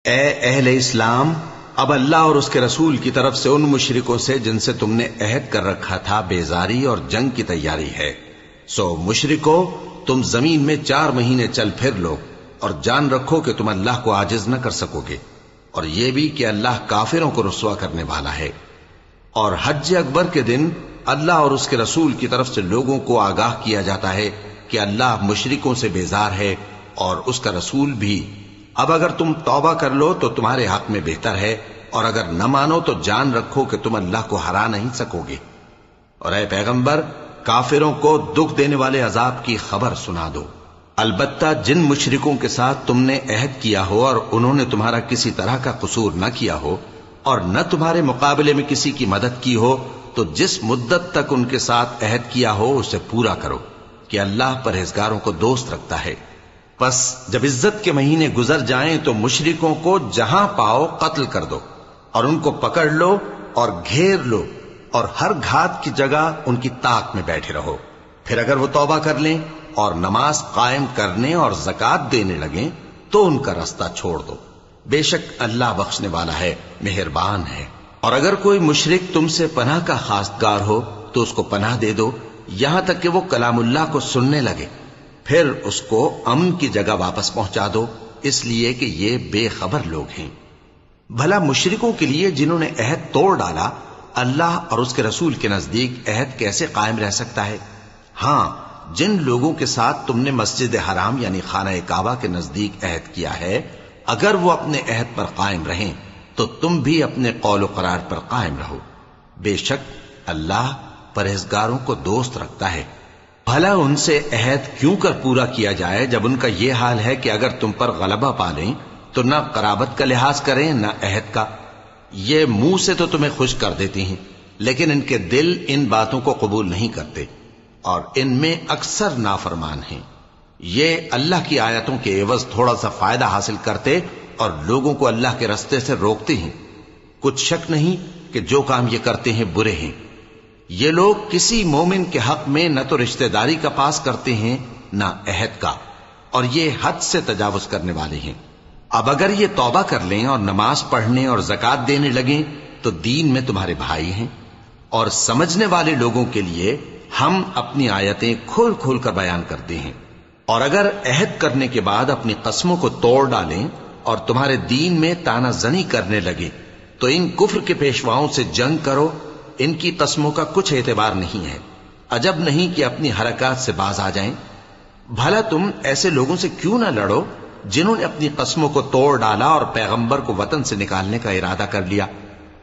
اے اہل اسلام، اب اللہ اور اس کے رسول کی طرف سے ان مشرکوں سے جن سے تم نے عہد کر رکھا تھا بیزاری اور جنگ کی تیاری ہے۔ سو مشرکو، تم زمین میں 4 مہینے چل پھر لو اور جان رکھو کہ تم اللہ کو عاجز نہ کر سکو گے، اور یہ بھی کہ اللہ کافروں کو رسوا کرنے والا ہے۔ اور حج اکبر کے دن اللہ اور اس کے رسول کی طرف سے لوگوں کو آگاہ کیا جاتا ہے کہ اللہ مشرکوں سے بیزار ہے اور اس کا رسول بھی۔ اب اگر تم توبہ کر لو تو تمہارے حق میں بہتر ہے، اور اگر نہ مانو تو جان رکھو کہ تم اللہ کو ہرا نہیں سکو گے۔ اور اے پیغمبر، کافروں کو دکھ دینے والے عذاب کی خبر سنا دو۔ البتہ جن مشرکوں کے ساتھ تم نے عہد کیا ہو اور انہوں نے تمہارا کسی طرح کا قصور نہ کیا ہو اور نہ تمہارے مقابلے میں کسی کی مدد کی ہو، تو جس مدت تک ان کے ساتھ عہد کیا ہو اسے پورا کرو، کہ اللہ پرہیزگاروں کو دوست رکھتا ہے۔ پس جب عزت کے مہینے گزر جائیں تو مشرکوں کو جہاں پاؤ قتل کر دو، اور ان کو پکڑ لو اور گھیر لو، اور ہر گھات کی جگہ ان کی طاق میں بیٹھے رہو۔ پھر اگر وہ توبہ کر لیں اور نماز قائم کرنے اور زکوٰۃ دینے لگیں تو ان کا رستہ چھوڑ دو، بے شک اللہ بخشنے والا ہے، مہربان ہے۔ اور اگر کوئی مشرک تم سے پناہ کا خواستگار ہو تو اس کو پناہ دے دو، یہاں تک کہ وہ کلام اللہ کو سننے لگے، پھر اس کو امن کی جگہ واپس پہنچا دو، اس لیے کہ یہ بے خبر لوگ ہیں۔ بھلا مشرکوں کے لیے جنہوں نے عہد توڑ ڈالا، اللہ اور اس کے رسول کے نزدیک عہد کیسے قائم رہ سکتا ہے؟ ہاں، جن لوگوں کے ساتھ تم نے مسجد حرام یعنی خانہ کعبہ کے نزدیک عہد کیا ہے، اگر وہ اپنے عہد پر قائم رہیں تو تم بھی اپنے قول و قرار پر قائم رہو، بے شک اللہ پرہیزگاروں کو دوست رکھتا ہے۔ بھلا ان سے عہد کیوں کر پورا کیا جائے جب ان کا یہ حال ہے کہ اگر تم پر غلبہ پا لیں تو نہ قرابت کا لحاظ کریں نہ عہد کا۔ یہ منہ سے تو تمہیں خوش کر دیتی ہیں، لیکن ان کے دل ان باتوں کو قبول نہیں کرتے، اور ان میں اکثر نافرمان ہیں۔ یہ اللہ کی آیتوں کے عوض تھوڑا سا فائدہ حاصل کرتے اور لوگوں کو اللہ کے رستے سے روکتے ہیں۔ کچھ شک نہیں کہ جو کام یہ کرتے ہیں برے ہیں۔ یہ لوگ کسی مومن کے حق میں نہ تو رشتہ داری کا پاس کرتے ہیں نہ عہد کا، اور یہ حد سے تجاوز کرنے والے ہیں۔ اب اگر یہ توبہ کر لیں اور نماز پڑھنے اور زکوٰۃ دینے لگیں تو دین میں تمہارے بھائی ہیں، اور سمجھنے والے لوگوں کے لیے ہم اپنی آیتیں کھول کھول کر بیان کرتے ہیں۔ اور اگر عہد کرنے کے بعد اپنی قسموں کو توڑ ڈالیں اور تمہارے دین میں تانا زنی کرنے لگے تو ان کفر کے پیشواؤں سے جنگ کرو، ان کی قسموں کا کچھ اعتبار نہیں ہے، عجب نہیں کہ اپنی حرکات سے باز آ جائیں۔ بھلا تم ایسے لوگوں سے کیوں نہ لڑو جنہوں نے اپنی قسموں کو توڑ ڈالا اور پیغمبر کو وطن سے نکالنے کا ارادہ کر لیا،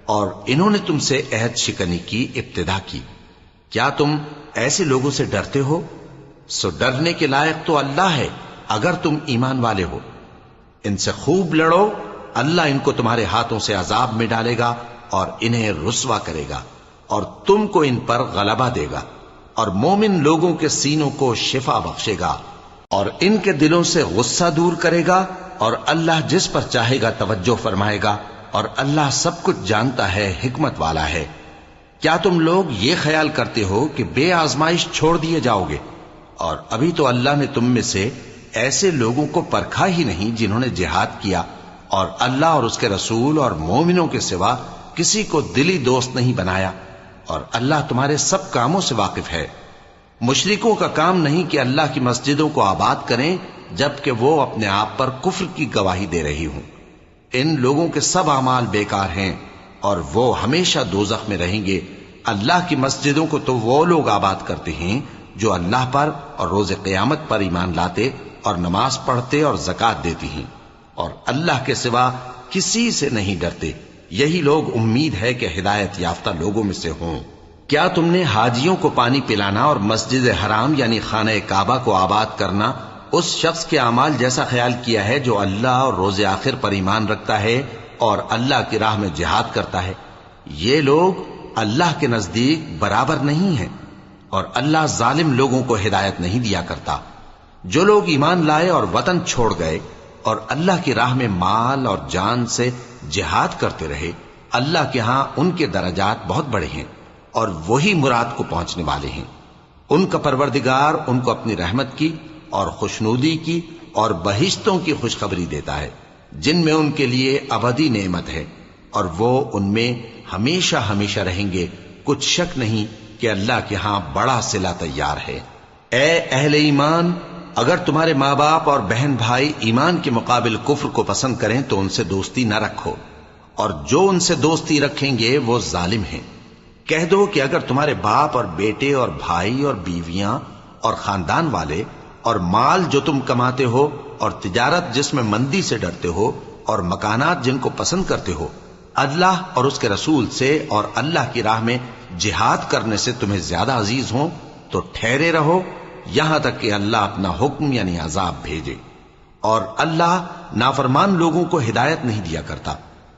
اور انہوں نے تم سے عہد شکنی کی ابتدا کی۔ کیا تم ایسے لوگوں سے ڈرتے ہو؟ سو ڈرنے کے لائق تو اللہ ہے اگر تم ایمان والے ہو۔ ان سے خوب لڑو، اللہ ان کو تمہارے ہاتھوں سے عذاب میں ڈالے گا اور انہیں رسوا کرے گا، اور تم کو ان پر غلبہ دے گا، اور مومن لوگوں کے سینوں کو شفا بخشے گا، اور ان کے دلوں سے غصہ دور کرے گا، اور اللہ جس پر چاہے گا توجہ فرمائے گا، اور اللہ سب کچھ جانتا ہے، حکمت والا ہے۔ کیا تم لوگ یہ خیال کرتے ہو کہ بے آزمائش چھوڑ دیے جاؤ گے؟ اور ابھی تو اللہ نے تم میں سے ایسے لوگوں کو پرکھا ہی نہیں جنہوں نے جہاد کیا، اور اللہ اور اس کے رسول اور مومنوں کے سوا کسی کو دلی دوست نہیں بنایا، اور اللہ تمہارے سب کاموں سے واقف ہے۔ مشرکوں کا کام نہیں کہ اللہ کی مسجدوں کو آباد کریں جبکہ وہ اپنے آپ پر کفر کی گواہی دے رہی ہوں۔ ان لوگوں کے سب اعمال بیکار ہیں اور وہ ہمیشہ دوزخ میں رہیں گے۔ اللہ کی مسجدوں کو تو وہ لوگ آباد کرتے ہیں جو اللہ پر اور روز قیامت پر ایمان لاتے اور نماز پڑھتے اور زکوٰۃ دیتی ہیں، اور اللہ کے سوا کسی سے نہیں ڈرتے۔ یہی لوگ امید ہے کہ ہدایت یافتہ لوگوں میں سے ہوں۔ کیا تم نے حاجیوں کو پانی پلانا اور مسجد حرام یعنی خانہ کعبہ کو آباد کرنا اس شخص کے اعمال جیسا خیال کیا ہے جو اللہ اور روز آخر پر ایمان رکھتا ہے اور اللہ کی راہ میں جہاد کرتا ہے؟ یہ لوگ اللہ کے نزدیک برابر نہیں ہیں، اور اللہ ظالم لوگوں کو ہدایت نہیں دیا کرتا۔ جو لوگ ایمان لائے اور وطن چھوڑ گئے اور اللہ کی راہ میں مال اور جان سے جہاد کرتے رہے، اللہ کے ہاں ان کے درجات بہت بڑے ہیں، اور وہی مراد کو پہنچنے والے ہیں۔ ان کا پروردگار ان کو اپنی رحمت کی اور خوشنودی کی اور بہشتوں کی خوشخبری دیتا ہے۔ جن میں ان کے لیے ابدی نعمت ہے اور وہ ان میں ہمیشہ ہمیشہ رہیں گے. کچھ شک نہیں کہ اللہ کے ہاں بڑا صلہ تیار ہے. اے اہل ایمان، اگر تمہارے ماں باپ اور بہن بھائی ایمان کے مقابل کفر کو پسند کریں تو ان سے دوستی نہ رکھو، اور جو ان سے دوستی رکھیں گے وہ ظالم ہیں. کہہ دو کہ اگر تمہارے باپ اور بیٹے اور بھائی اور بیویاں اور خاندان والے اور مال جو تم کماتے ہو اور تجارت جس میں مندی سے ڈرتے ہو اور مکانات جن کو پسند کرتے ہو اللہ اور اس کے رسول سے اور اللہ کی راہ میں جہاد کرنے سے تمہیں زیادہ عزیز ہوں تو ٹھہرے رہو یہاں تک کہ اللہ اپنا حکم یعنی عذاب بھیجے. اور اللہ نافرمان لوگوں کو ہدایت نہیں دیا کرتا.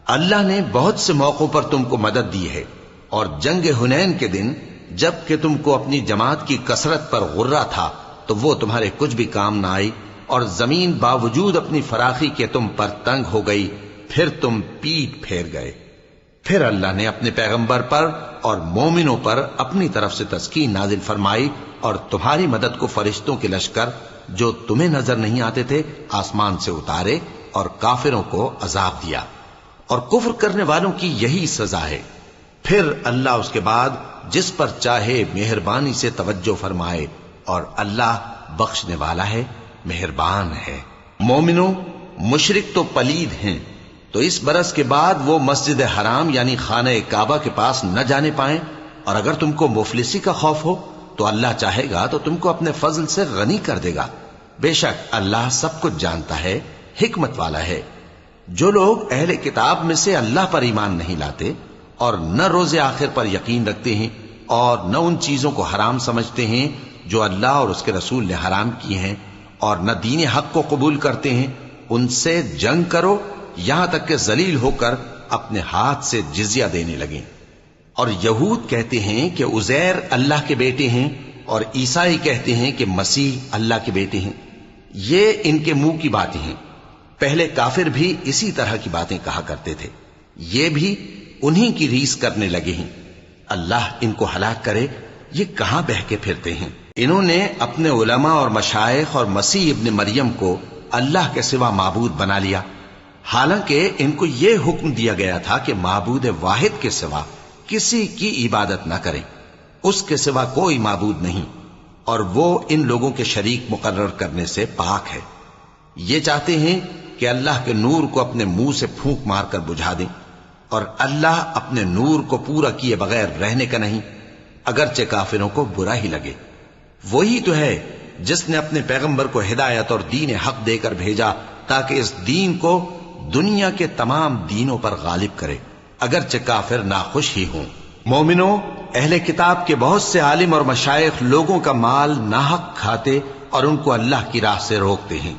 اللہ نے بہت سے موقعوں پر تم کو مدد دی ہے، اور جنگ حنین کے دن جب کہ تم کو اپنی جماعت کی کثرت پر غرہ تھا تو وہ تمہارے کچھ بھی کام نہ آئی، اور زمین باوجود اپنی فراخی کے تم پر تنگ ہو گئی، پھر تم پیٹ پھیر گئے. پھر اللہ نے اپنے پیغمبر پر اور مومنوں پر اپنی طرف سے تسکین نازل فرمائی، اور تمہاری مدد کو فرشتوں کے لشکر جو تمہیں نظر نہیں آتے تھے آسمان سے اتارے، اور کافروں کو عذاب دیا. اور کفر کرنے والوں کی یہی سزا ہے. پھر اللہ اس کے بعد جس پر چاہے مہربانی سے توجہ فرمائے، اور اللہ بخشنے والا ہے، مہربان ہے. مومنوں، مشرک تو پلید ہیں، تو اس برس کے بعد وہ مسجد حرام یعنی خانہ کعبہ کے پاس نہ جانے پائیں. اور اگر تم کو مفلسی کا خوف ہو تو اللہ چاہے گا تو تم کو اپنے فضل سے غنی کر دے گا. بے شک اللہ سب کچھ جانتا ہے، حکمت والا ہے. جو لوگ اہل کتاب میں سے اللہ پر ایمان نہیں لاتے اور نہ روز آخر پر یقین رکھتے ہیں اور نہ ان چیزوں کو حرام سمجھتے ہیں جو اللہ اور اس کے رسول نے حرام کیے ہیں، اور نہ دین حق کو قبول کرتے ہیں، ان سے جنگ کرو یہاں تک کہ ذلیل ہو کر اپنے ہاتھ سے جزیہ دینے لگیں. اور یہود کہتے ہیں کہ عزیر اللہ کے بیٹے ہیں، اور عیسائی کہتے ہیں کہ مسیح اللہ کے بیٹے ہیں. یہ ان کے منہ کی باتیں ہیں. پہلے کافر بھی اسی طرح کی باتیں کہا کرتے تھے، یہ بھی انہی کی ریس کرنے لگے ہیں. اللہ ان کو ہلاک کرے، یہ کہاں بہہ کے پھرتے ہیں. انہوں نے اپنے علماء اور مشائخ اور مسیح ابن مریم کو اللہ کے سوا معبود بنا لیا، حالانکہ ان کو یہ حکم دیا گیا تھا کہ معبود واحد کے سوا کسی کی عبادت نہ کریں، اس کے سوا کوئی معبود نہیں، اور وہ ان لوگوں کے شریک مقرر کرنے سے پاک ہے. یہ چاہتے ہیں کہ اللہ کے نور کو اپنے منہ سے پھونک مار کر بجھا دیں، اور اللہ اپنے نور کو پورا کیے بغیر رہنے کا نہیں، اگرچہ کافروں کو برا ہی لگے. وہی تو ہے جس نے اپنے پیغمبر کو ہدایت اور دین حق دے کر بھیجا تاکہ اس دین کو دنیا کے تمام دینوں پر غالب کرے، اگرچہ کافر ناخوش ہی ہوں. مومنوں، اہل کتاب کے بہت سے عالم اور مشائخ لوگوں کا مال ناحق کھاتے اور ان کو اللہ کی راہ سے روکتے ہیں.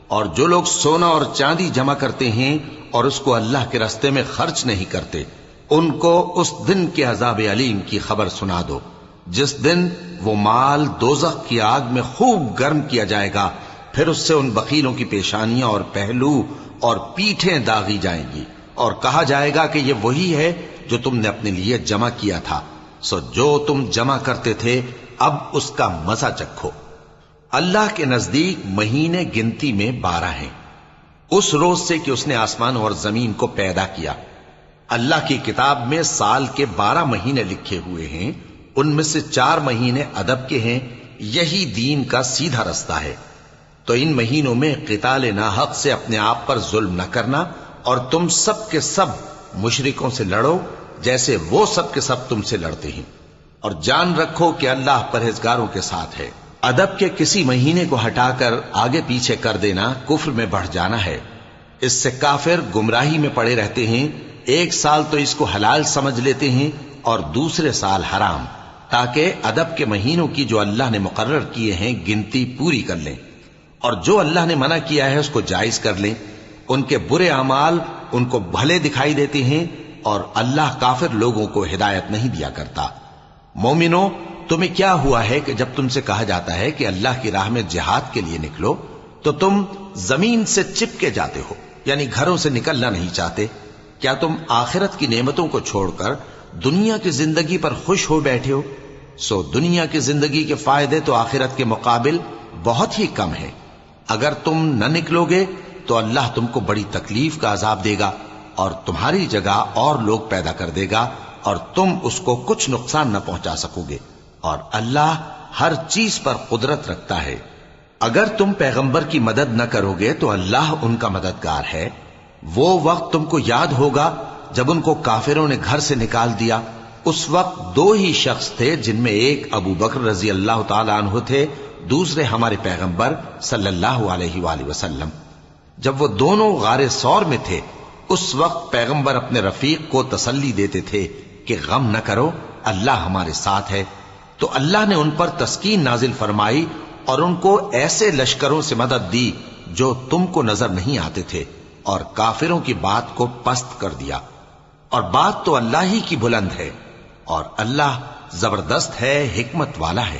اور جو لوگ سونا اور چاندی جمع کرتے ہیں اور اس کو اللہ کے راستے میں خرچ نہیں کرتے، ان کو اس دن کے عذاب علیم کی خبر سنا دو، جس دن وہ مال دوزخ کی آگ میں خوب گرم کیا جائے گا. پھر اس سے ان بخیلوں کی پیشانیاں اور پہلو اور پیٹھیں داغی جائیں گی، اور کہا جائے گا کہ یہ وہی ہے جو تم نے اپنے لیے جمع کیا تھا، سو جو تم جمع کرتے تھے اب اس کا مزہ چکھو. اللہ کے نزدیک مہینے گنتی میں 12 ہیں، اس روز سے کہ اس نے آسمان اور زمین کو پیدا کیا. اللہ کی کتاب میں سال کے 12 مہینے لکھے ہوئے ہیں، ان میں سے 4 مہینے ادب کے ہیں. یہی دین کا سیدھا رستہ ہے. تو ان مہینوں میں قتال ناحق سے اپنے آپ پر ظلم نہ کرنا، اور تم سب کے سب مشرکوں سے لڑو جیسے وہ سب کے سب تم سے لڑتے ہیں، اور جان رکھو کہ اللہ پرہیزگاروں کے ساتھ ہے. ادب کے کسی مہینے کو ہٹا کر آگے پیچھے کر دینا کفر میں بڑھ جانا ہے. اس سے کافر گمراہی میں پڑے رہتے ہیں. ایک سال تو اس کو حلال سمجھ لیتے ہیں اور دوسرے سال حرام، تاکہ ادب کے مہینوں کی جو اللہ نے مقرر کیے ہیں گنتی پوری کر لیں، اور جو اللہ نے منع کیا ہے اس کو جائز کر لیں. ان کے برے اعمال ان کو بھلے دکھائی دیتے ہیں، اور اللہ کافر لوگوں کو ہدایت نہیں دیا کرتا. مومنوں، تمہیں کیا ہوا ہے کہ جب تم سے کہا جاتا ہے کہ اللہ کی راہ میں جہاد کے لیے نکلو تو تم زمین سے چپکے جاتے ہو، یعنی گھروں سے نکلنا نہیں چاہتے؟ کیا تم آخرت کی نعمتوں کو چھوڑ کر دنیا کی زندگی پر خوش ہو بیٹھے ہو؟ سو دنیا کی زندگی کے فائدے تو آخرت کے مقابل بہت ہی کم ہیں. اگر تم نہ نکلو گے تو اللہ تم کو بڑی تکلیف کا عذاب دے گا اور تمہاری جگہ اور لوگ پیدا کر دے گا اور تم اس کو کچھ نقصان نہ پہنچا سکو گے، اور اللہ ہر چیز پر قدرت رکھتا ہے۔ اگر تم پیغمبر کی مدد نہ کرو گے تو اللہ ان کا مددگار ہے۔ وہ وقت تم کو یاد ہوگا جب ان کو کافروں نے گھر سے نکال دیا، اس وقت دو ہی شخص تھے، جن میں ایک ابو بکر رضی اللہ تعالی عنہ تھے، دوسرے ہمارے پیغمبر صلی اللہ علیہ وآلہ وسلم۔ جب وہ دونوں غار ثور میں تھے، اس وقت پیغمبر اپنے رفیق کو تسلی دیتے تھے کہ غم نہ کرو، اللہ ہمارے ساتھ ہے۔ تو اللہ نے ان پر تسکین نازل فرمائی اور ان کو ایسے لشکروں سے مدد دی جو تم کو نظر نہیں آتے تھے، اور کافروں کی بات کو پست کر دیا۔ اور بات تو اللہ ہی کی بلند ہے، اور اللہ زبردست ہے، حکمت والا ہے۔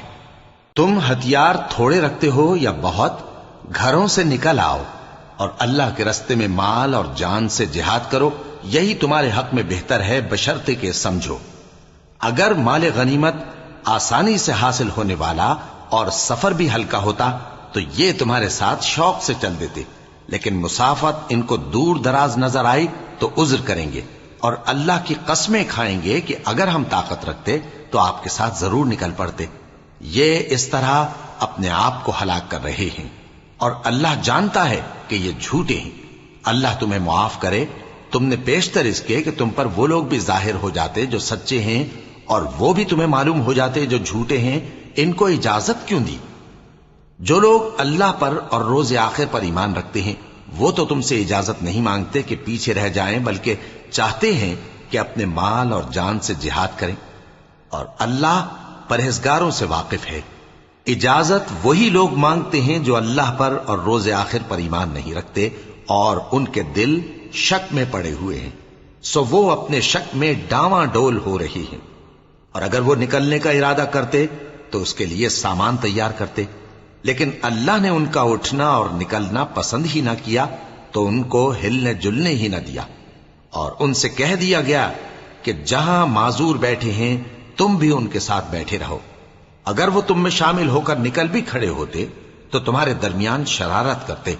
تم ہتھیار تھوڑے رکھتے ہو یا بہت، گھروں سے نکل آؤ اور اللہ کے رستے میں مال اور جان سے جہاد کرو، یہی تمہارے حق میں بہتر ہے، بشرطے کہ سمجھو۔ اگر مال غنیمت آسانی سے حاصل ہونے والا اور سفر بھی ہلکا ہوتا تو یہ تمہارے ساتھ شوق سے چل دیتے، لیکن مسافت ان کو دور دراز نظر آئی تو عذر کریں گے، اور اللہ کی قسمیں کھائیں گے کہ اگر ہم طاقت رکھتے تو آپ کے ساتھ ضرور نکل پڑتے۔ یہ اس طرح اپنے آپ کو ہلاک کر رہے ہیں، اور اللہ جانتا ہے کہ یہ جھوٹے ہیں۔ اللہ تمہیں معاف کرے، تم نے پیشتر اس کے کہ تم پر وہ لوگ بھی ظاہر ہو جاتے جو سچے ہیں، اور وہ بھی تمہیں معلوم ہو جاتے جو جھوٹے ہیں۔ ان کو اجازت کیوں دی؟ جو لوگ اللہ پر اور روز آخر پر ایمان رکھتے ہیں وہ تو تم سے اجازت نہیں مانگتے کہ پیچھے رہ جائیں، بلکہ چاہتے ہیں کہ اپنے مال اور جان سے جہاد کریں، اور اللہ پرہیزگاروں سے واقف ہے۔ اجازت وہی لوگ مانگتے ہیں جو اللہ پر اور روز آخر پر ایمان نہیں رکھتے اور ان کے دل شک میں پڑے ہوئے ہیں، سو وہ اپنے شک میں ڈاواں ڈول ہو رہی ہیں۔ اور اگر وہ نکلنے کا ارادہ کرتے تو اس کے لیے سامان تیار کرتے، لیکن اللہ نے ان کا اٹھنا اور نکلنا پسند ہی نہ کیا تو ان کو ہلنے جلنے ہی نہ دیا، اور ان سے کہہ دیا گیا کہ جہاں معذور بیٹھے ہیں تم بھی ان کے ساتھ بیٹھے رہو۔ اگر وہ تم میں شامل ہو کر نکل بھی کھڑے ہوتے تو تمہارے درمیان شرارت کرتے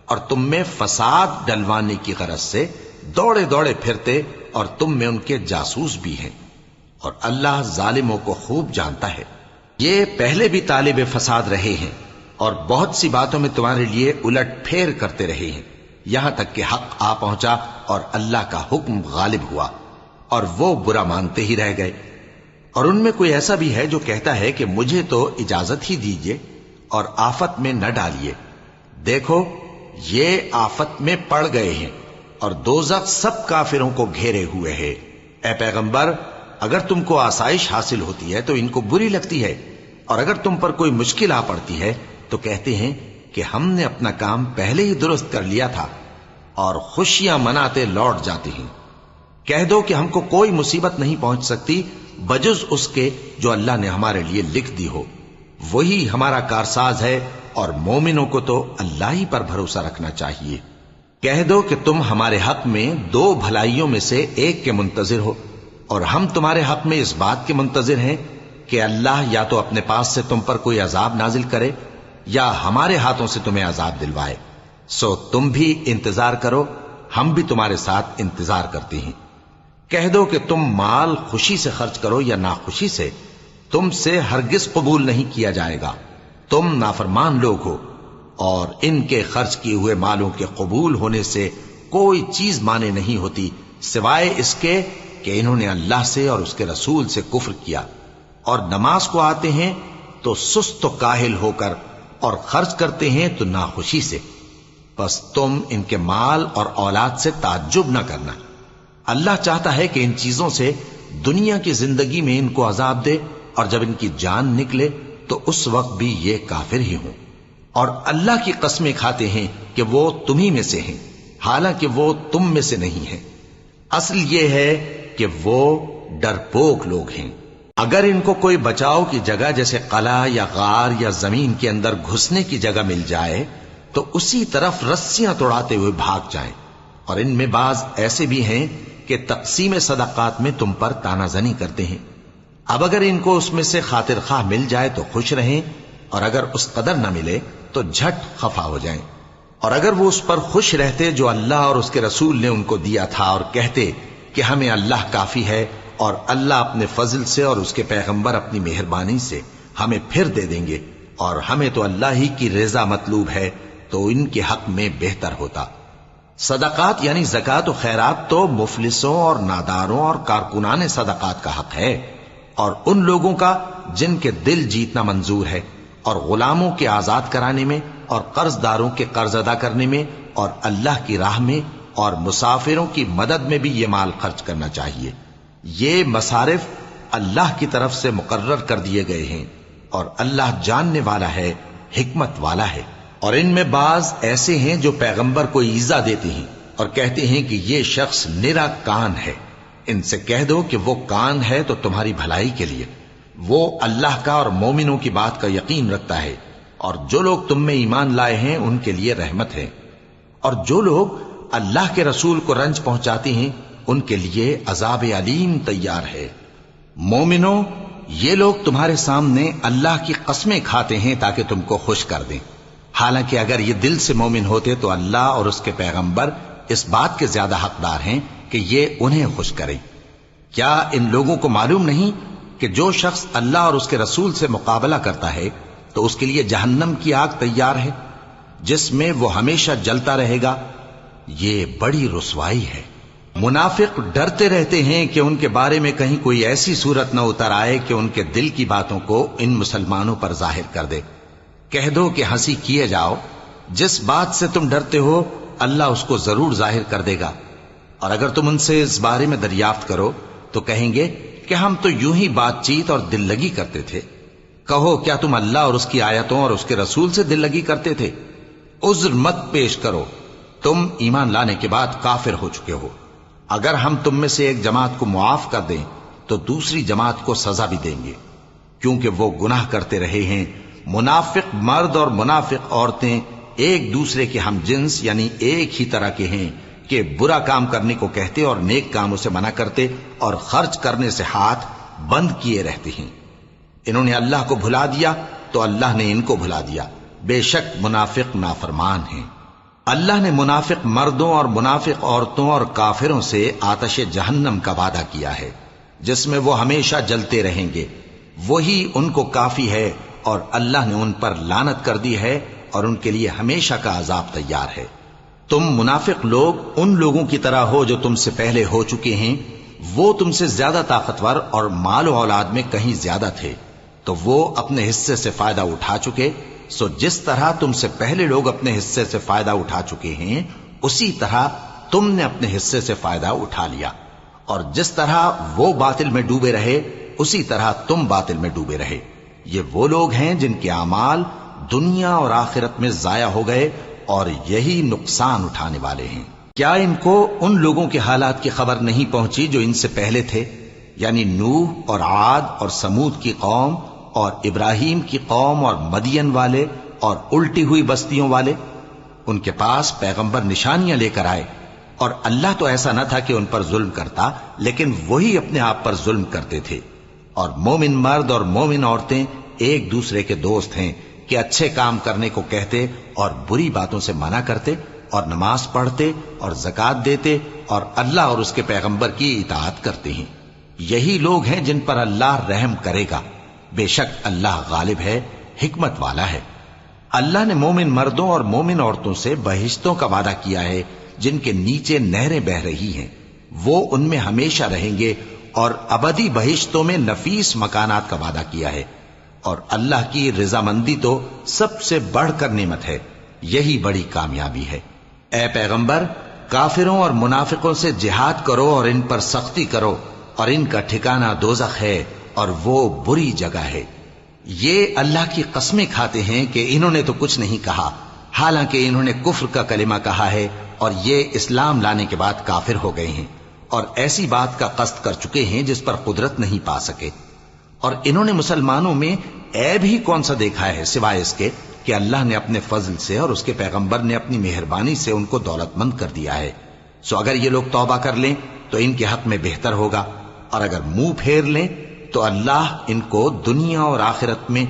اور تم میں فساد ڈلوانے کی غرض سے دوڑے دوڑے پھرتے، اور تم میں ان کے جاسوس بھی ہیں، اور اللہ ظالموں کو خوب جانتا ہے۔ یہ پہلے بھی طالب فساد رہے ہیں اور بہت سی باتوں میں تمہارے لیے الٹ پھیر کرتے رہے ہیں، یہاں تک کہ حق آ پہنچا اور اللہ کا حکم غالب ہوا، اور وہ برا مانتے ہی رہ گئے۔ اور ان میں کوئی ایسا بھی ہے جو کہتا ہے کہ مجھے تو اجازت ہی دیجئے اور آفت میں نہ ڈالیے۔ دیکھو یہ آفت میں پڑ گئے ہیں اور دوزخ سب کافروں کو گھیرے ہوئے ہے۔ اے پیغمبر، اگر تم کو آسائش حاصل ہوتی ہے تو ان کو بری لگتی ہے، اور اگر تم پر کوئی مشکل آ پڑتی ہے تو کہتے ہیں کہ ہم نے اپنا کام پہلے ہی درست کر لیا تھا، اور خوشیاں مناتے لوٹ جاتے ہیں۔ کہہ دو کہ ہم کو کوئی مصیبت نہیں پہنچ سکتی بجز اس کے جو اللہ نے ہمارے لیے لکھ دی ہو، وہی ہمارا کارساز ہے، اور مومنوں کو تو اللہ ہی پر بھروسہ رکھنا چاہیے۔ کہہ دو کہ تم ہمارے حق میں دو بھلائیوں میں سے ایک کے منتظر ہو، اور ہم تمہارے حق میں اس بات کے منتظر ہیں کہ اللہ یا تو اپنے پاس سے تم پر کوئی عذاب نازل کرے یا ہمارے ہاتھوں سے تمہیں عذاب دلوائے، سو تم بھی انتظار کرو، ہم بھی تمہارے ساتھ انتظار کرتے ہیں۔ کہہ دو کہ تم مال خوشی سے خرچ کرو یا ناخوشی سے، تم سے ہرگز قبول نہیں کیا جائے گا، تم نافرمان لوگ ہو، اور ان کے خرچ کیے ہوئے مالوں کے قبول ہونے سے کوئی چیز مانے نہیں ہوتی سوائے اس کے کہ انہوں نے اللہ سے اور اس کے رسول سے کفر کیا، اور نماز کو آتے ہیں تو سست و کاہل ہو کر، اور خرچ کرتے ہیں تو ناخوشی سے۔ بس تم ان کے مال اور اولاد سے تعجب نہ کرنا، اللہ چاہتا ہے کہ ان چیزوں سے دنیا کی زندگی میں ان کو عذاب دے، اور جب ان کی جان نکلے تو اس وقت بھی یہ کافر ہی ہوں، اور اللہ کی قسمیں کھاتے ہیں کہ وہ تمہیں میں سے ہیں، حالانکہ وہ تم میں سے نہیں ہیں۔ اصل یہ ہے کہ وہ ڈرپوک لوگ ہیں۔ اگر ان کو کوئی بچاؤ کی جگہ جیسے قلعہ یا غار یا زمین کے اندر گھسنے کی جگہ مل جائے تو اسی طرف رسیاں توڑاتے ہوئے بھاگ جائیں، اور ان میں بعض ایسے بھی ہیں کہ تقسیم صدقات میں تم پر تانا زنی کرتے ہیں۔ اب اگر ان کو اس میں سے خاطر خواہ مل جائے تو خوش رہیں، اور اگر اس قدر نہ ملے تو جھٹ خفا ہو جائیں، اور اگر وہ اس پر خوش رہتے جو اللہ اور اس کے رسول نے ان کو دیا تھا، اور کہتے کہ ہمیں اللہ کافی ہے، اور اللہ اپنے فضل سے اور اس کے پیغمبر اپنی مہربانی سے ہمیں پھر دے دیں گے، اور ہمیں تو اللہ ہی کی رضا مطلوب ہے، تو ان کے حق میں بہتر ہوتا۔ صدقات یعنی زکوٰۃ و خیرات تو مفلسوں اور ناداروں اور کارکنان صدقات کا حق ہے، اور ان لوگوں کا جن کے دل جیتنا منظور ہے، اور غلاموں کے آزاد کرانے میں، اور قرض داروں کے قرض ادا کرنے میں، اور اللہ کی راہ میں، اور مسافروں کی مدد میں بھی یہ مال خرچ کرنا چاہیے۔ یہ مصارف اللہ کی طرف سے مقرر کر دیے گئے ہیں، اور اللہ جاننے والا ہے، حکمت والا ہے۔ اور ان میں بعض ایسے ہیں جو پیغمبر کو ایذا دیتے ہیں اور کہتے ہیں کہ یہ شخص نرا کان ہے۔ ان سے کہہ دو کہ وہ کان ہے تو تمہاری بھلائی کے لیے، وہ اللہ کا اور مومنوں کی بات کا یقین رکھتا ہے، اور جو لوگ تم میں ایمان لائے ہیں ان کے لیے رحمت ہے، اور جو لوگ اللہ کے رسول کو رنج پہنچاتے ہیں ان کے لیے عذاب علیم تیار ہے۔ مومنوں، یہ لوگ تمہارے سامنے اللہ کی قسمیں کھاتے ہیں تاکہ تم کو خوش کر دیں، حالانکہ اگر یہ دل سے مومن ہوتے تو اللہ اور اس کے پیغمبر اس بات کے زیادہ حقدار ہیں کہ یہ انہیں خوش کریں۔ کیا ان لوگوں کو معلوم نہیں کہ جو شخص اللہ اور اس کے رسول سے مقابلہ کرتا ہے تو اس کے لیے جہنم کی آگ تیار ہے، جس میں وہ ہمیشہ جلتا رہے گا؟ یہ بڑی رسوائی ہے۔ منافق ڈرتے رہتے ہیں کہ ان کے بارے میں کہیں کوئی ایسی صورت نہ اتر آئے کہ ان کے دل کی باتوں کو ان مسلمانوں پر ظاہر کر دے۔ کہہ دو کہ ہنسی کیے جاؤ، جس بات سے تم ڈرتے ہو اللہ اس کو ضرور ظاہر کر دے گا، اور اگر تم ان سے اس بارے میں دریافت کرو تو کہیں گے کہ ہم تو یوں ہی بات چیت اور دل لگی کرتے تھے۔ کہو کیا تم اللہ اور اس کی آیتوں اور اس کے رسول سے دل لگی کرتے تھے؟ عذر مت پیش کرو، تم ایمان لانے کے بعد کافر ہو چکے ہو۔ اگر ہم تم میں سے ایک جماعت کو معاف کر دیں تو دوسری جماعت کو سزا بھی دیں گے، کیونکہ وہ گناہ کرتے رہے ہیں۔ منافق مرد اور منافق عورتیں ایک دوسرے کے ہم جنس یعنی ایک ہی طرح کے ہیں کہ برا کام کرنے کو کہتے اور نیک کاموں سے منع کرتے اور خرچ کرنے سے ہاتھ بند کیے رہتے ہیں۔ انہوں نے اللہ کو بھلا دیا تو اللہ نے ان کو بھلا دیا، بے شک منافق نافرمان ہیں۔ اللہ نے منافق مردوں اور منافق عورتوں اور کافروں سے آتش جہنم کا وعدہ کیا ہے، جس میں وہ ہمیشہ جلتے رہیں گے، وہی ان کو کافی ہے، اور اللہ نے ان پر لعنت کر دی ہے اور ان کے لیے ہمیشہ کا عذاب تیار ہے۔ تم منافق لوگ ان لوگوں کی طرح ہو جو تم سے پہلے ہو چکے ہیں، وہ تم سے زیادہ طاقتور اور مال و اولاد میں کہیں زیادہ تھے، تو وہ اپنے حصے سے فائدہ اٹھا چکے، سو جس طرح تم سے پہلے لوگ اپنے حصے سے فائدہ اٹھا چکے ہیں اسی طرح تم نے اپنے حصے سے فائدہ اٹھا لیا، اور جس طرح وہ باطل میں ڈوبے رہے اسی طرح تم باطل میں ڈوبے رہے۔ یہ وہ لوگ ہیں جن کے اعمال دنیا اور آخرت میں ضائع ہو گئے اور یہی نقصان اٹھانے والے ہیں۔ کیا ان کو ان لوگوں کے حالات کی خبر نہیں پہنچی جو ان سے پہلے تھے، یعنی نوح اور عاد اور سمود کی قوم اور ابراہیم کی قوم اور مدین والے اور الٹی ہوئی بستیوں والے؟ ان کے پاس پیغمبر نشانیاں لے کر آئے، اور اللہ تو ایسا نہ تھا کہ ان پر ظلم کرتا، لیکن وہی اپنے آپ پر ظلم کرتے تھے۔ اور مومن مرد اور مومن عورتیں ایک دوسرے کے دوست ہیں کہ اچھے کام کرنے کو کہتے اور بری باتوں سے منع کرتے، اور نماز پڑھتے اور زکوٰۃ دیتے اور اللہ اور اس کے پیغمبر کی اطاعت کرتے ہیں۔ یہی لوگ ہیں جن پر اللہ رحم کرے گا، بے شک اللہ غالب ہے، حکمت والا ہے۔ اللہ نے مومن مردوں اور مومن عورتوں سے بہشتوں کا وعدہ کیا ہے جن کے نیچے نہریں بہ رہی ہیں، وہ ان میں ہمیشہ رہیں گے، اور ابدی بہشتوں میں نفیس مکانات کا وعدہ کیا ہے۔ اور اللہ کی رضامندی تو سب سے بڑھ کر نعمت ہے، یہی بڑی کامیابی ہے۔ اے پیغمبر، کافروں اور منافقوں سے جہاد کرو اور ان پر سختی کرو، اور ان کا ٹھکانہ دوزخ ہے اور وہ بری جگہ ہے۔ یہ اللہ کی قسمیں کھاتے ہیں کہ انہوں نے تو کچھ نہیں کہا، حالانکہ انہوں نے کفر کا کلمہ کہا ہے اور یہ اسلام لانے کے بعد کافر ہو گئے ہیں، اور ایسی بات کا قصد کر چکے ہیں جس پر قدرت نہیں پا سکے۔ اور انہوں نے مسلمانوں میں عیب ہی کون سا دیکھا ہے سوائے اس کے کہ اللہ نے اپنے فضل سے اور اس کے پیغمبر نے اپنی مہربانی سے ان کو دولت مند کر دیا ہے۔ سو اگر یہ لوگ توبہ کر لیں تو ان کے حق میں بہتر ہوگا، اور اگر منہ پھیر لیں تو اللہ ان کو دنیا اور آخرت میں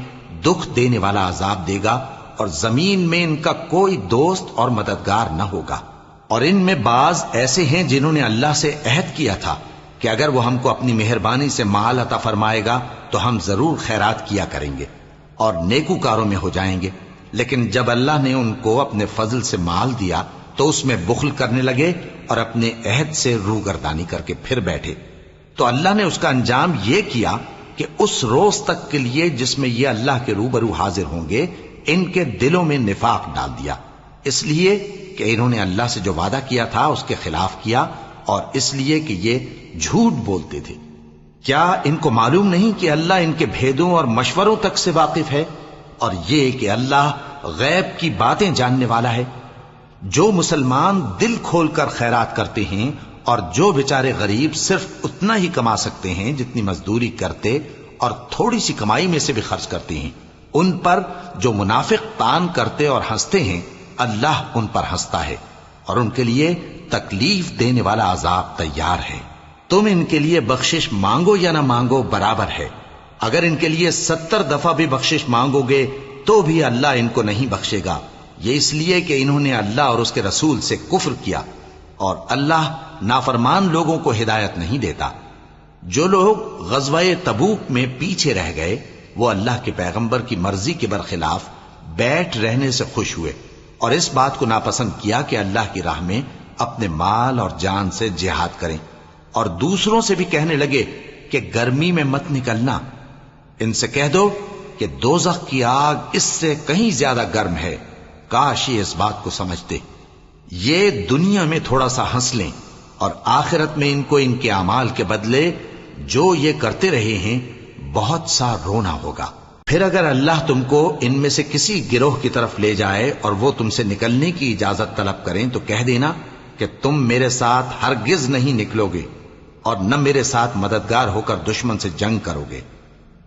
دکھ دینے والا عذاب دے گا، اور زمین میں ان کا کوئی دوست اور مددگار نہ ہوگا۔ اور ان میں بعض ایسے ہیں جنہوں نے اللہ سے عہد کیا تھا کہ اگر وہ ہم کو اپنی مہربانی سے مال عطا فرمائے گا تو ہم ضرور خیرات کیا کریں گے اور نیکوکاروں میں ہو جائیں گے، لیکن جب اللہ نے ان کو اپنے فضل سے مال دیا تو اس میں بخل کرنے لگے اور اپنے عہد سے روگردانی کر کے پھر بیٹھے۔ تو اللہ نے اس کا انجام یہ کیا کہ اس روز تک کے لیے جس میں یہ اللہ کے روبرو حاضر ہوں گے ان کے دلوں میں نفاق ڈال دیا، اس لیے کہ انہوں نے اللہ سے جو وعدہ کیا تھا اس کے خلاف کیا، اور اس لیے کہ یہ جھوٹ بولتے تھے۔ کیا ان کو معلوم نہیں کہ اللہ ان کے بھیدوں اور مشوروں تک سے واقف ہے، اور یہ کہ اللہ غیب کی باتیں جاننے والا ہے؟ جو مسلمان دل کھول کر خیرات کرتے ہیں اور جو بیچارے غریب صرف اتنا ہی کما سکتے ہیں جتنی مزدوری کرتے اور تھوڑی سی کمائی میں سے بھی خرچ کرتے ہیں، ان پر جو منافق تان کرتے اور ہنستے ہیں اللہ ان پر ہنستا ہے اور ان کے لیے تکلیف دینے والا عذاب تیار ہے۔ تم ان کے لیے بخشش مانگو یا نہ مانگو برابر ہے، اگر ان کے لیے 70 دفعہ بھی بخشش مانگو گے تو بھی اللہ ان کو نہیں بخشے گا، یہ اس لیے کہ انہوں نے اللہ اور اس کے رسول سے کفر کیا، اور اللہ نافرمان لوگوں کو ہدایت نہیں دیتا۔ جو لوگ غزوہ تبوک میں پیچھے رہ گئے وہ اللہ کے پیغمبر کی مرضی کے برخلاف بیٹھ رہنے سے خوش ہوئے اور اس بات کو ناپسند کیا کہ اللہ کی راہ میں اپنے مال اور جان سے جہاد کریں، اور دوسروں سے بھی کہنے لگے کہ گرمی میں مت نکلنا، ان سے کہہ دو کہ دوزخ کی آگ اس سے کہیں زیادہ گرم ہے، کاش یہ اس بات کو سمجھتے۔ یہ دنیا میں تھوڑا سا ہنس لیں اور آخرت میں ان کو ان کے اعمال کے بدلے جو یہ کرتے رہے ہیں بہت سا رونا ہوگا۔ پھر اگر اللہ تم کو ان میں سے کسی گروہ کی طرف لے جائے اور وہ تم سے نکلنے کی اجازت طلب کریں تو کہہ دینا کہ تم میرے ساتھ ہرگز نہیں نکلو گے اور نہ میرے ساتھ مددگار ہو کر دشمن سے جنگ کرو گے۔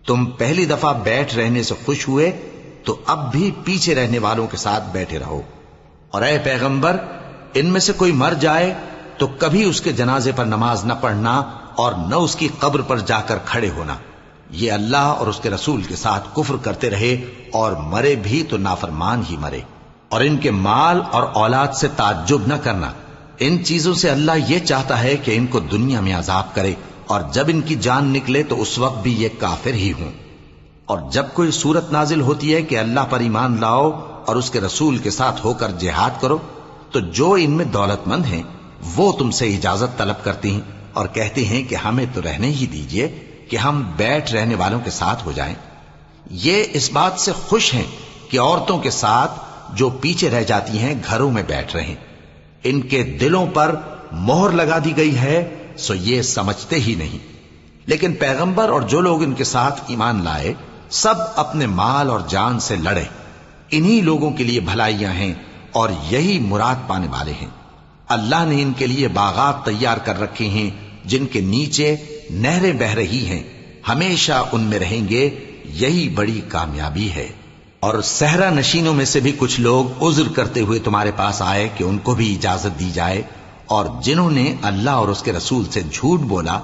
تم پہلی دفعہ بیٹھ رہنے سے خوش ہوئے تو اب بھی پیچھے رہنے والوں کے ساتھ بیٹھے رہو، اور اے پیغمبر ان میں سے کوئی مر جائے تو کبھی اس کے جنازے پر نماز نہ پڑھنا اور نہ اس کی قبر پر جا کر کھڑے ہونا، یہ اللہ اور اس کے رسول کے ساتھ کفر کرتے رہے اور مرے بھی تو نافرمان ہی مرے۔ اور ان کے مال اور اولاد سے تعجب نہ کرنا، ان چیزوں سے اللہ یہ چاہتا ہے کہ ان کو دنیا میں عذاب کرے اور جب ان کی جان نکلے تو اس وقت بھی یہ کافر ہی ہوں۔ اور جب کوئی صورت نازل ہوتی ہے کہ اللہ پر ایمان لاؤ اور اس کے رسول کے ساتھ ہو کر جہاد کرو تو جو ان میں دولت مند ہیں وہ تم سے اجازت طلب کرتی ہیں اور کہتے ہیں کہ ہمیں تو رہنے ہی دیجئے کہ ہم بیٹھ رہنے والوں کے ساتھ ہو جائیں۔ یہ اس بات سے خوش ہیں کہ عورتوں کے ساتھ جو پیچھے رہ جاتی ہیں گھروں میں بیٹھ رہیں، ان کے دلوں پر مہر لگا دی گئی ہے سو یہ سمجھتے ہی نہیں۔ لیکن پیغمبر اور جو لوگ ان کے ساتھ ایمان لائے سب اپنے مال اور جان سے لڑے، انہی لوگوں کے لیے بھلائیاں ہیں اور یہی مراد پانے والے ہیں۔ اللہ نے ان کے لیے باغات تیار کر رکھے ہیں جن کے نیچے نہریں بہ رہی ہیں، ہمیشہ ان میں رہیں گے، یہی بڑی کامیابی ہے۔ اور صحرا نشینوں میں سے بھی کچھ لوگ عذر کرتے ہوئے تمہارے پاس آئے کہ ان کو بھی اجازت دی جائے، اور جنہوں نے اللہ اور اس کے رسول سے جھوٹ بولا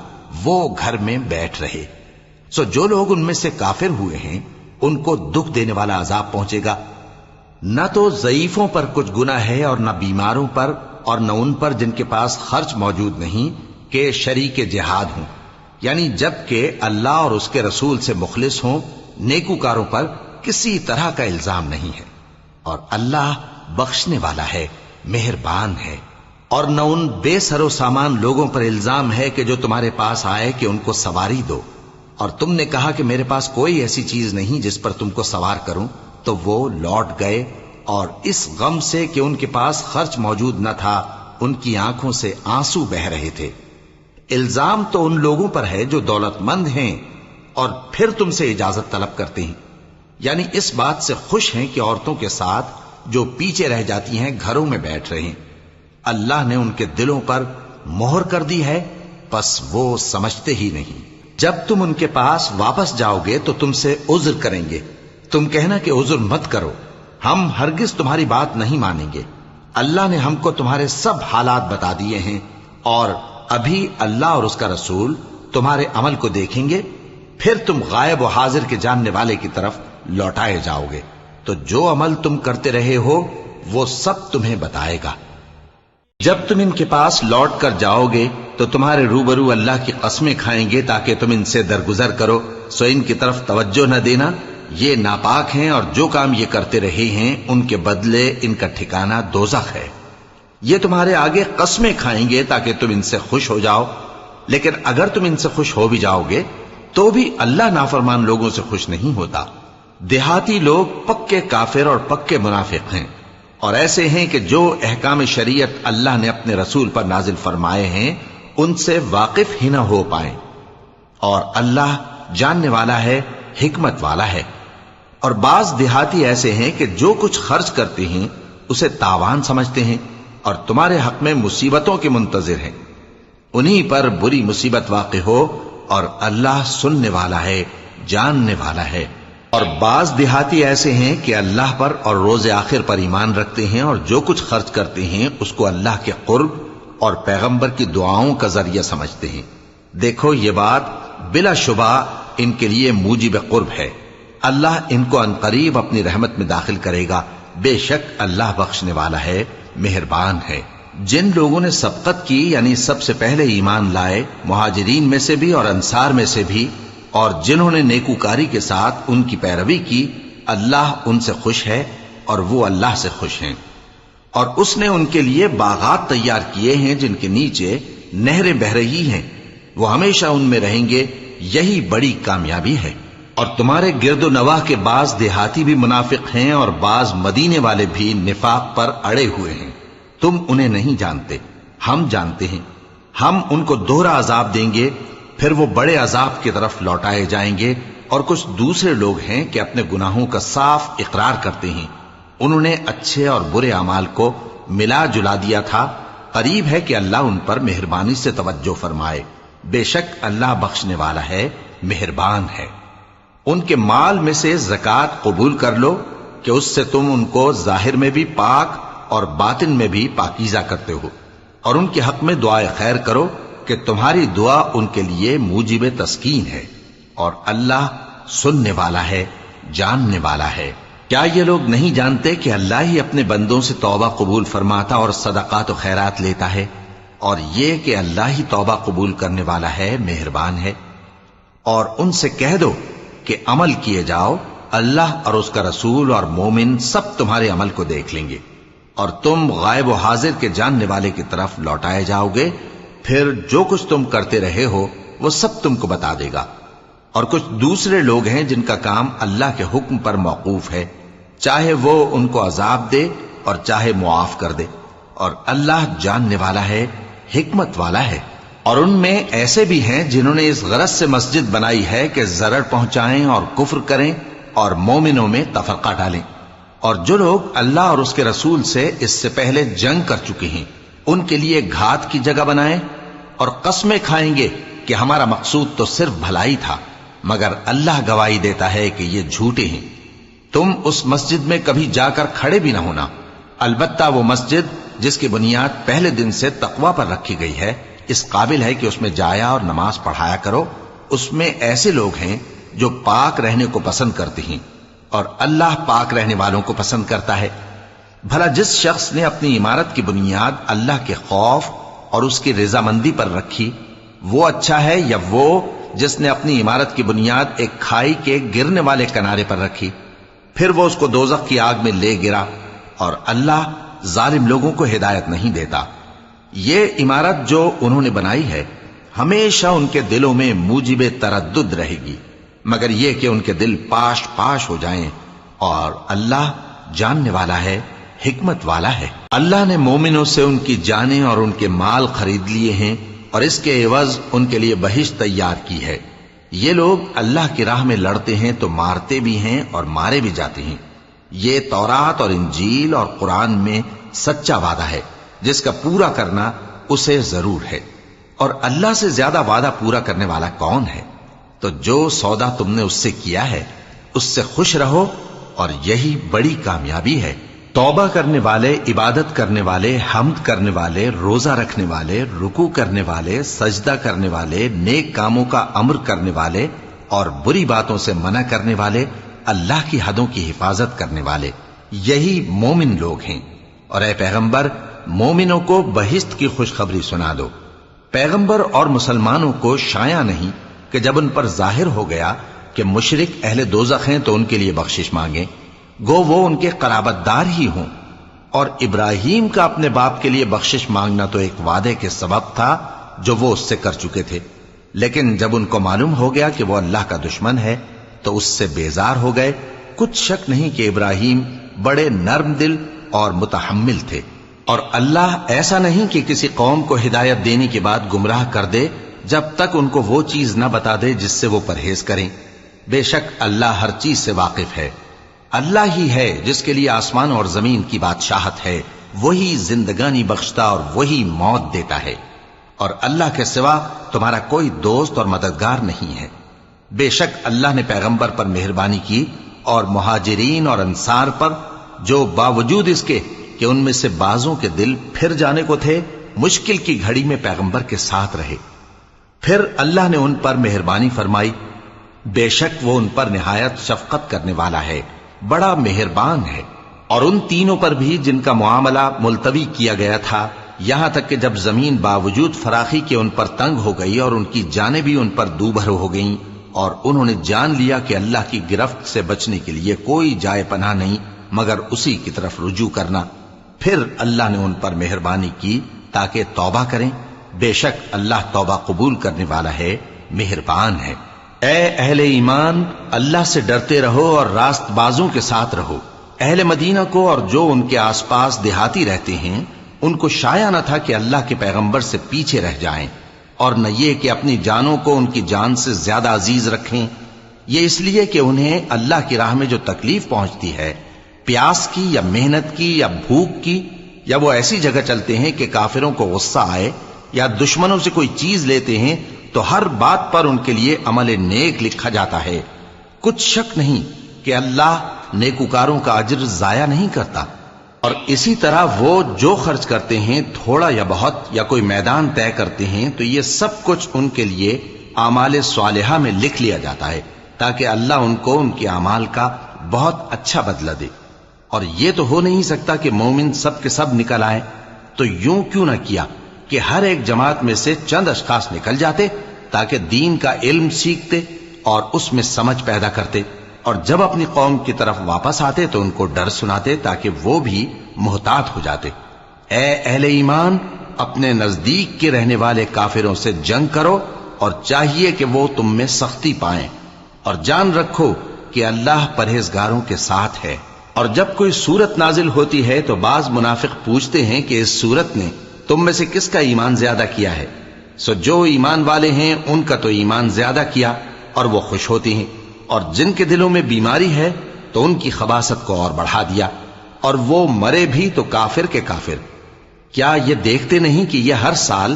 وہ گھر میں بیٹھ رہے۔ سو جو لوگ ان میں سے کافر ہوئے ہیں ان کو دکھ دینے والا عذاب پہنچے گا۔ نہ تو ضعیفوں پر کچھ گناہ ہے اور نہ بیماروں پر اور نہ ان پر جن کے پاس خرچ موجود نہیں کہ شریک جہاد ہوں، یعنی جب کہ اللہ اور اس کے رسول سے مخلص ہوں، نیکوکاروں پر کسی طرح کا الزام نہیں ہے، اور اللہ بخشنے والا ہے، مہربان ہے۔ اور نہ ان بے سر و سامان لوگوں پر الزام ہے کہ جو تمہارے پاس آئے کہ ان کو سواری دو، اور تم نے کہا کہ میرے پاس کوئی ایسی چیز نہیں جس پر تم کو سوار کروں، تو وہ لوٹ گئے اور اس غم سے کہ ان کے پاس خرچ موجود نہ تھا ان کی آنکھوں سے آنسو بہ رہے تھے۔ الزام تو ان لوگوں پر ہے جو دولت مند ہیں اور پھر تم سے اجازت طلب کرتے ہیں، یعنی اس بات سے خوش ہیں کہ عورتوں کے ساتھ جو پیچھے رہ جاتی ہیں گھروں میں بیٹھ رہے ہیں۔ اللہ نے ان کے دلوں پر مہر کر دی ہے پس وہ سمجھتے ہی نہیں۔ جب تم ان کے پاس واپس جاؤ گے تو تم سے عذر کریں گے، تم کہنا کہ عذر مت کرو، ہم ہرگز تمہاری بات نہیں مانیں گے۔ اللہ نے ہم کو تمہارے سب حالات بتا دیے ہیں، اور ابھی اللہ اور اس کا رسول تمہارے عمل کو دیکھیں گے، پھر تم غائب و حاضر کے جاننے والے کی طرف لوٹائے جاؤ گے۔ تو جو عمل تم کرتے رہے ہو وہ سب تمہیں بتائے گا۔ جب تم ان کے پاس لوٹ کر جاؤ گے تو تمہارے روبرو اللہ کی قسمیں کھائیں گے تاکہ تم ان سے درگزر کرو، سو ان کی طرف توجہ نہ دینا، یہ ناپاک ہیں اور جو کام یہ کرتے رہے ہیں ان کے بدلے ان کا ٹھکانہ دوزخ ہے۔ یہ تمہارے آگے قسمیں کھائیں گے تاکہ تم ان سے خوش ہو جاؤ، لیکن اگر تم ان سے خوش ہو بھی جاؤ گے تو بھی اللہ نافرمان لوگوں سے خوش نہیں ہوتا۔ دیہاتی لوگ پکے کافر اور پکے منافق ہیں، اور ایسے ہیں کہ جو احکام شریعت اللہ نے اپنے رسول پر نازل فرمائے ہیں ان سے واقف ہی نہ ہو پائیں، اور اللہ جاننے والا ہے، حکمت والا ہے۔ اور بعض دیہاتی ایسے ہیں کہ جو کچھ خرچ کرتے ہیں اسے تاوان سمجھتے ہیں اور تمہارے حق میں مصیبتوں کے منتظر ہیں، انہی پر بری مصیبت واقع ہو، اور اللہ سننے والا ہے، جاننے والا ہے۔ اور بعض دیہاتی ایسے ہیں کہ اللہ پر اور روز آخر پر ایمان رکھتے ہیں اور جو کچھ خرچ کرتے ہیں اس کو اللہ کے قرب اور پیغمبر کی دعاؤں کا ذریعہ سمجھتے ہیں۔ دیکھو یہ بات بلا شبہ ان کے لیے موجب قرب ہے، اللہ ان کو عنقریب اپنی رحمت میں داخل کرے گا، بے شک اللہ بخشنے والا ہے، مہربان ہے۔ جن لوگوں نے سبقت کی یعنی سب سے پہلے ایمان لائے، مہاجرین میں سے بھی اور انصار میں سے بھی، اور جنہوں نے نیکوکاری کے ساتھ ان کی پیروی کی، اللہ ان سے خوش ہے اور وہ اللہ سے خوش ہیں۔ اور اس نے ان کے لیے باغات تیار کیے ہیں جن کے نیچے نہریں بہہ رہی ہیں، وہ ہمیشہ ان میں رہیں گے، یہی بڑی کامیابی ہے۔ اور تمہارے گرد و نواح کے بعض دیہاتی بھی منافق ہیں اور بعض مدینے والے بھی نفاق پر اڑے ہوئے ہیں، تم انہیں نہیں جانتے، ہم جانتے ہیں۔ ہم ان کو دوہرا عذاب دیں گے، پھر وہ بڑے عذاب کی طرف لوٹائے جائیں گے۔ اور کچھ دوسرے لوگ ہیں کہ اپنے گناہوں کا صاف اقرار کرتے ہیں، انہوں نے اچھے اور برے اعمال کو ملا جلا دیا تھا، قریب ہے کہ اللہ ان پر مہربانی سے توجہ فرمائے، بے شک اللہ بخشنے والا ہے، مہربان ہے۔ ان کے مال میں سے زکوٰۃ قبول کر لو کہ اس سے تم ان کو ظاہر میں بھی پاک اور باطن میں بھی پاکیزہ کرتے ہو، اور ان کے حق میں دعائے خیر کرو کہ تمہاری دعا ان کے لیے موجب تسکین ہے، اور اللہ سننے والا ہے، جاننے والا ہے۔ کیا یہ لوگ نہیں جانتے کہ اللہ ہی اپنے بندوں سے توبہ قبول فرماتا اور صدقات و خیرات لیتا ہے، اور یہ کہ اللہ ہی توبہ قبول کرنے والا ہے، مہربان ہے۔ اور ان سے کہہ دو کہ عمل کیے جاؤ، اللہ اور اس کا رسول اور مومن سب تمہارے عمل کو دیکھ لیں گے، اور تم غائب و حاضر کے جاننے والے کی طرف لوٹائے جاؤ گے، پھر جو کچھ تم کرتے رہے ہو وہ سب تم کو بتا دے گا۔ اور کچھ دوسرے لوگ ہیں جن کا کام اللہ کے حکم پر موقوف ہے، چاہے وہ ان کو عذاب دے اور چاہے معاف کر دے، اور اللہ جاننے والا ہے، حکمت والا ہے۔ اور ان میں ایسے بھی ہیں جنہوں نے اس غرض سے مسجد بنائی ہے کہ ضرر پہنچائیں اور کفر کریں اور مومنوں میں تفرقہ ڈالیں، اور جو لوگ اللہ اور اس کے رسول سے اس سے پہلے جنگ کر چکے ہیں ان کے لیے گھات کی جگہ بنائیں، اور قسمیں کھائیں گے کہ ہمارا مقصود تو صرف بھلائی تھا، مگر اللہ گواہی دیتا ہے کہ یہ جھوٹے ہیں۔ تم اس مسجد میں کبھی جا کر کھڑے بھی نہ ہونا، البتہ وہ مسجد جس کی بنیاد پہلے دن سے تقوی پر رکھی گئی ہے اس قابل ہے کہ اس میں جایا اور نماز پڑھایا کرو۔ اس میں ایسے لوگ ہیں جو پاک رہنے کو پسند کرتے ہیں، اور اللہ پاک رہنے والوں کو پسند کرتا ہے۔ بھلا جس شخص نے اپنی عمارت کی بنیاد اللہ کے خوف اور اس کی رضامندی پر رکھی، وہ اچھا ہے یا وہ جس نے اپنی عمارت کی بنیاد ایک کھائی کے گرنے والے کنارے پر رکھی، پھر وہ اس کو دوزخ کی آگ میں لے گرا، اور اللہ ظالم لوگوں کو ہدایت نہیں دیتا۔ یہ عمارت جو انہوں نے بنائی ہے ہمیشہ ان کے دلوں میں موجب تردد رہے گی، مگر یہ کہ ان کے دل پاش پاش ہو جائیں، اور اللہ جاننے والا ہے، حکمت والا ہے۔ اللہ نے مومنوں سے ان کی جانیں اور ان کے مال خرید لیے ہیں، اور اس کے عوض ان کے لیے بہشت تیار کی ہے۔ یہ لوگ اللہ کی راہ میں لڑتے ہیں تو مارتے بھی ہیں اور مارے بھی جاتے ہیں۔ یہ تورات اور انجیل اور قرآن میں سچا وعدہ ہے جس کا پورا کرنا اسے ضرور ہے، اور اللہ سے زیادہ وعدہ پورا کرنے والا کون ہے؟ تو جو سودا تم نے اس سے کیا ہے اس سے خوش رہو، اور یہی بڑی کامیابی ہے۔ توبہ کرنے والے، عبادت کرنے والے، حمد کرنے والے، روزہ رکھنے والے، رکوع کرنے والے، سجدہ کرنے والے، نیک کاموں کا امر کرنے والے اور بری باتوں سے منع کرنے والے، اللہ کی حدوں کی حفاظت کرنے والے، یہی مومن لوگ ہیں۔ اور اے پیغمبر، مومنوں کو بہشت کی خوشخبری سنا دو۔ پیغمبر اور مسلمانوں کو شایع نہیں کہ جب ان پر ظاہر ہو گیا کہ مشرک اہل دوزخ ہیں تو ان کے لیے بخشش مانگیں، گو وہ ان کے قرابت دار ہی ہوں۔ اور ابراہیم کا اپنے باپ کے لیے بخشش مانگنا تو ایک وعدے کے سبب تھا جو وہ اس سے کر چکے تھے، لیکن جب ان کو معلوم ہو گیا کہ وہ اللہ کا دشمن ہے تو اس سے بیزار ہو گئے۔ کچھ شک نہیں کہ ابراہیم بڑے نرم دل اور متحمل تھے، اور اللہ ایسا نہیں کہ کسی قوم کو ہدایت دینے کے بعد گمراہ کر دے جب تک ان کو وہ چیز نہ بتا دے جس سے وہ پرہیز کریں۔ بے شک اللہ ہر چیز سے واقف ہے۔ اللہ ہی ہے جس کے لیے آسمان اور زمین کی بادشاہت ہے، وہی زندگانی بخشتا اور وہی موت دیتا ہے، اور اللہ کے سوا تمہارا کوئی دوست اور مددگار نہیں ہے۔ بے شک اللہ نے پیغمبر پر مہربانی کی اور مہاجرین اور انصار پر، جو باوجود اس کے کہ ان میں سے بعضوں کے دل پھر جانے کو تھے، مشکل کی گھڑی میں پیغمبر کے ساتھ رہے۔ پھر اللہ نے ان پر مہربانی فرمائی، بے شک وہ ان پر نہایت شفقت کرنے والا ہے، بڑا مہربان ہے۔ اور ان تینوں پر بھی جن کا معاملہ ملتوی کیا گیا تھا، یہاں تک کہ جب زمین باوجود فراخی کے ان پر تنگ ہو گئی اور ان کی جانیں بھی ان پر دوبھر ہو گئیں، اور انہوں نے جان لیا کہ اللہ کی گرفت سے بچنے کے لیے کوئی جائے پناہ نہیں مگر اسی کی طرف رجوع کرنا، پھر اللہ نے ان پر مہربانی کی تاکہ توبہ کریں۔ بے شک اللہ توبہ قبول کرنے والا ہے، مہربان ہے۔ اے اہل ایمان، اللہ سے ڈرتے رہو اور راست بازوں کے ساتھ رہو۔ اہل مدینہ کو اور جو ان کے آس پاس دیہاتی رہتے ہیں، ان کو شایع نہ تھا کہ اللہ کے پیغمبر سے پیچھے رہ جائیں، اور نہ یہ کہ اپنی جانوں کو ان کی جان سے زیادہ عزیز رکھیں۔ یہ اس لیے کہ انہیں اللہ کی راہ میں جو تکلیف پہنچتی ہے، پیاس کی یا محنت کی یا بھوک کی، یا وہ ایسی جگہ چلتے ہیں کہ کافروں کو غصہ آئے یا دشمنوں سے کوئی چیز لیتے ہیں، تو ہر بات پر ان کے لیے عمل نیک لکھا جاتا ہے۔ کچھ شک نہیں کہ اللہ نیکوکاروں کا اجر ضائع نہیں کرتا۔ اور اسی طرح وہ جو خرچ کرتے ہیں، تھوڑا یا بہت، یا کوئی میدان طے کرتے ہیں، تو یہ سب کچھ ان کے لیے اعمال صالحہ میں لکھ لیا جاتا ہے، تاکہ اللہ ان کو ان کے اعمال کا بہت اچھا بدلہ دے۔ اور یہ تو ہو نہیں سکتا کہ مومن سب کے سب نکل آئیں، تو یوں کیوں نہ کیا کہ ہر ایک جماعت میں سے چند اشخاص نکل جاتے تاکہ دین کا علم سیکھتے اور اس میں سمجھ پیدا کرتے، اور جب اپنی قوم کی طرف واپس آتے تو ان کو ڈر سناتے تاکہ وہ بھی محتاط ہو جاتے۔ اے اہل ایمان، اپنے نزدیک کے رہنے والے کافروں سے جنگ کرو، اور چاہیے کہ وہ تم میں سختی پائیں، اور جان رکھو کہ اللہ پرہیزگاروں کے ساتھ ہے۔ اور جب کوئی سورت نازل ہوتی ہے تو بعض منافق پوچھتے ہیں کہ اس سورت نے تم میں سے کس کا ایمان زیادہ کیا ہے؟ سو جو ایمان والے ہیں ان کا تو ایمان زیادہ کیا، اور وہ خوش ہوتے ہیں، اور جن کے دلوں میں بیماری ہے تو ان کی خباثت کو اور بڑھا دیا، اور وہ مرے بھی تو کافر کے کافر۔ کیا یہ دیکھتے نہیں کہ یہ ہر سال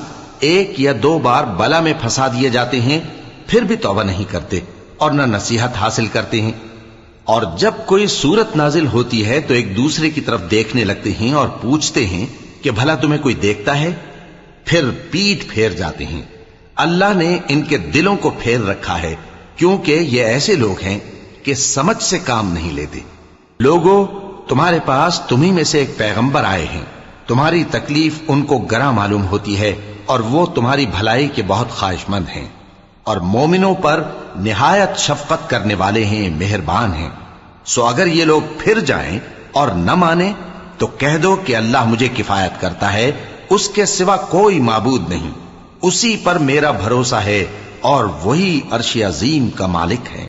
ایک یا دو بار بلا میں پھنسا دیے جاتے ہیں، پھر بھی توبہ نہیں کرتے اور نہ نصیحت حاصل کرتے ہیں؟ اور جب کوئی سورت نازل ہوتی ہے تو ایک دوسرے کی طرف دیکھنے لگتے ہیں اور پوچھتے ہیں کہ بھلا تمہیں کوئی دیکھتا ہے؟ پھر پیٹ پھیر جاتے ہیں۔ اللہ نے ان کے دلوں کو پھیر رکھا ہے، کیونکہ یہ ایسے لوگ ہیں کہ سمجھ سے کام نہیں لیتے۔ لوگوں، تمہارے پاس تمہیں میں سے ایک پیغمبر آئے ہیں، تمہاری تکلیف ان کو گراں معلوم ہوتی ہے، اور وہ تمہاری بھلائی کے بہت خواہش مند ہیں، اور مومنوں پر نہایت شفقت کرنے والے ہیں، مہربان ہیں۔ سو اگر یہ لوگ پھر جائیں اور نہ مانیں تو کہہ دو کہ اللہ مجھے کفایت کرتا ہے، اس کے سوا کوئی معبود نہیں، اسی پر میرا بھروسہ ہے، اور وہی عرش عظیم کا مالک ہے۔